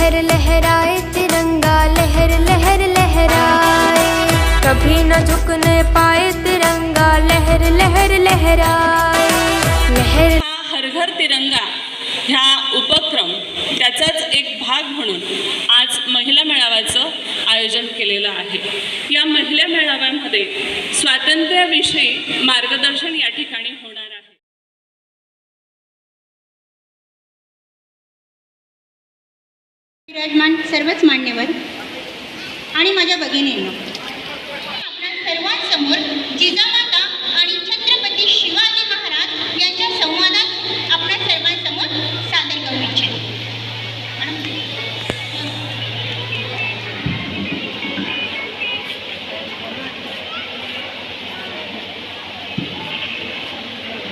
लहर लहराए तिरंगा, लहर लहर लहराए, कभी न झुकने पाए तिरंगा, लहर लहर लहराए, लहर। हर घर तिरंगा ह्या उपक्रम त्याचाच एक भाग म्हणून आज महिला मेळाव्याचं आयोजन केलेलं आहे। या महिला मेळाव्यामध्ये स्वातंत्र्याविषयी मार्गदर्शन या ठिकाणी होणार आहे। विराजमान सर्वच मान्यवर आणि माझ्या भगिनींनो, आपल्या सर्वांसमोर जिजामाता आणि छत्रपती शिवाजी महाराज यांच्या संवादात आपल्या सर्वांसमोर सादर करू इच्छितो।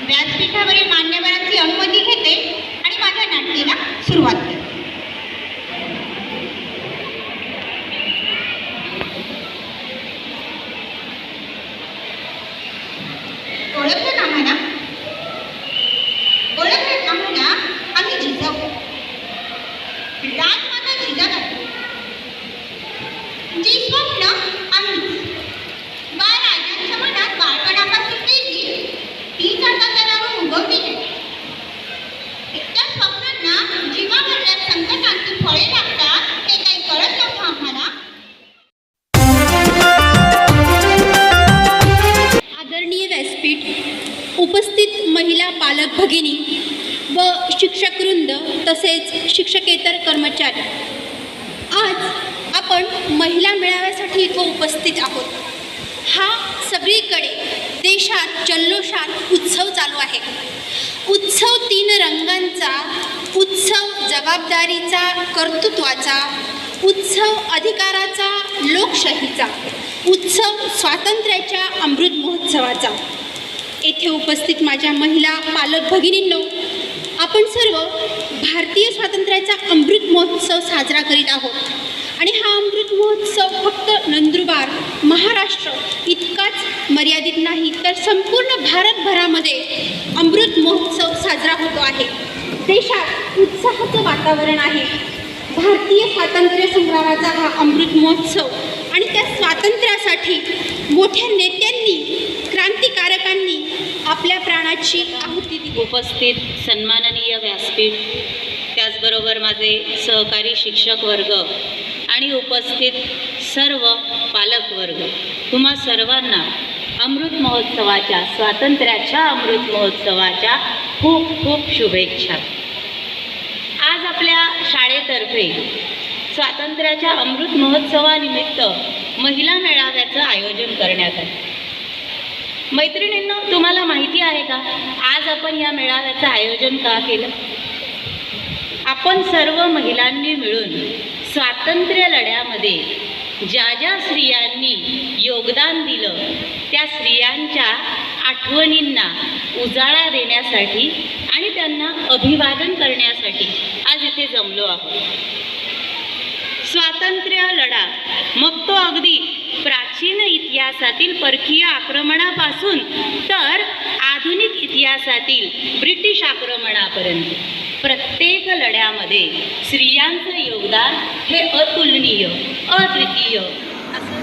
व्यासपीठावरील मान्यवरांची अनुमती घेते आणि माझ्या नाटकीला सुरुवात करते। ओळखलं आम्हाला आम्ही जिजाऊ, राजमाता जिजाबाई, जी स्वप्न आम्ही राजांच्या मनात बाळपणापासून पेरली, तीच आता त्यावर उगवली आहे। त्या स्वप्नांना जीवा भरल्या संकटांची फळे लागतात हे काही कळत नव्हतं आम्हाला। आदरणीय व्यासपीठ, उपस्थित महिला पालक भगिनी व शिक्षकवृंद तसेच शिक्षकेतर कर्मचारी, आज आपण महिला मेळाव्यासाठी इथं उपस्थित आहोत। हा सगळीकडे देशात जल्लोषात उत्सव चालू आहे। उत्सव 3 रंगांचा, उत्सव जबाबदारीचा, कर्तृत्वाचा, उत्सव अधिकाराचा, लोकशाहीचा, उत्सव स्वातंत्र्याच्या अमृत महोत्सवाचा। येथे उपस्थित माझ्या महिला पालक भगिनींनो, आपण सर्व भारतीय स्वातंत्र्याचा अमृत महोत्सव साजरा करीत आहोत आणि हा अमृत महोत्सव फक्त नंदुरबार, महाराष्ट्र इतकाच मर्यादित नाही, तर संपूर्ण भारतभरामध्ये अमृत महोत्सव साजरा होतो आहे। देशात उत्साहाचं वातावरण आहे। भारतीय स्वातंत्र्य संग्रामाचा हा अमृत महोत्सव आणि त्या स्वातंत्र्यासाठी मोठ्या नेत्यांनी, क्रांतिकारकांनी आपल्या प्राणाची आहुती दिली। उपस्थित सन्माननीय व्यासपीठ, त्याचबरोबर माझे सहकारी शिक्षक वर्ग आणि उपस्थित सर्व पालक वर्ग, तुम्हा सर्वांना अमृत महोत्सवाच्या, स्वातंत्र्याच्या अमृत महोत्सवाच्या खूप खूप शुभेच्छा। आज आपल्या शाळेतर्फे स्वातंत्र्याच्या अमृत महोत्सवानिमित्त महिला मेळाव्याचं आयोजन करण्यात आलं। मैत्रिणींनो, तुम्हाला माहिती आहे का आज आपण या मेळाव्याचं आयोजन का केलं? आपण सर्व महिलांनी मिळून स्वातंत्र्य लढ्यामध्ये ज्या ज्या स्त्रियांनी योगदान दिलं त्या स्त्रियांच्या आठवणींना उजाळा देण्यासाठी आणि त्यांना अभिवादन करण्यासाठी आज इथे जमलो आहोत। स्वातंत्र्य लढा मग तो अगदी प्राचीन इतिहासातील परकीय आक्रमणापासून तर आधुनिक इतिहासातील ब्रिटिश आक्रमणापर्यंत प्रत्येक लढ्यामध्ये स्त्रियांचं योगदान हे अतुलनीय, अद्वितीय असं।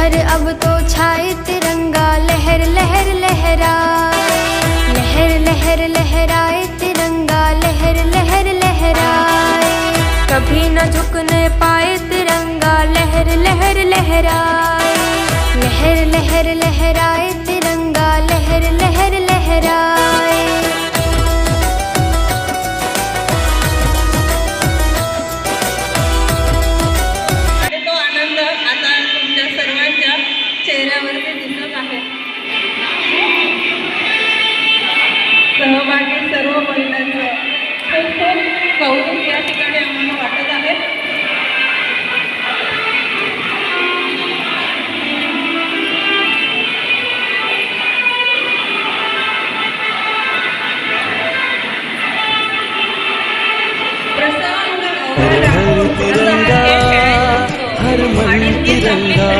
घर अब तो छाए तिरंगा, लहर लहर लहराए, लहर लहर लहराए तिरंगा, लहर लहर लहराए। कभी न झुकने पाए तिरंगा, लहर लहर लहराए, लहर लहर लहराए तिरंगा, लहर लहर लहराए। आणि तो आनंद आता तुमच्या सर्वांच्या चेहऱ्यावरती दिसत आहे. सहभागी सर्व महिलांचं खूप खूप कौतुक या ठिकाणी आम्हाला वाटत आहे. प्रसंग तिरंगा, हर मन तिरंगा,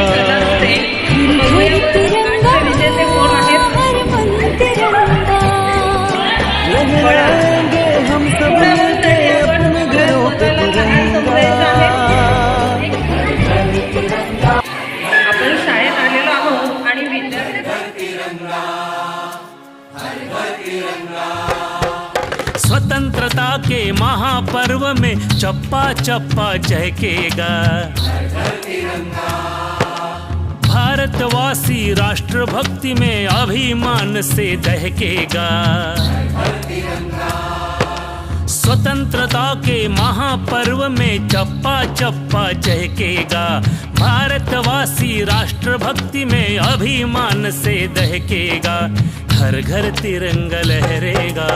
लहराएंगे हम सब मिलके अपने घरों पे तिरंगा। आपण शाळेत आलेलो आहोत आणि विद्यार्थी स्वतंत्रता के महापर्व में चप्पा चप्पा चहकेगा, भारतवासी राष्ट्रभक्ति में अभिमान से दहकेगा। स्वतंत्रता के महापर्व में चप्पा चप्पा चहकेगा, भारतवासी राष्ट्रभक्ति में अभिमान से दहकेगा। घर घर तिरंगा लहरेगा,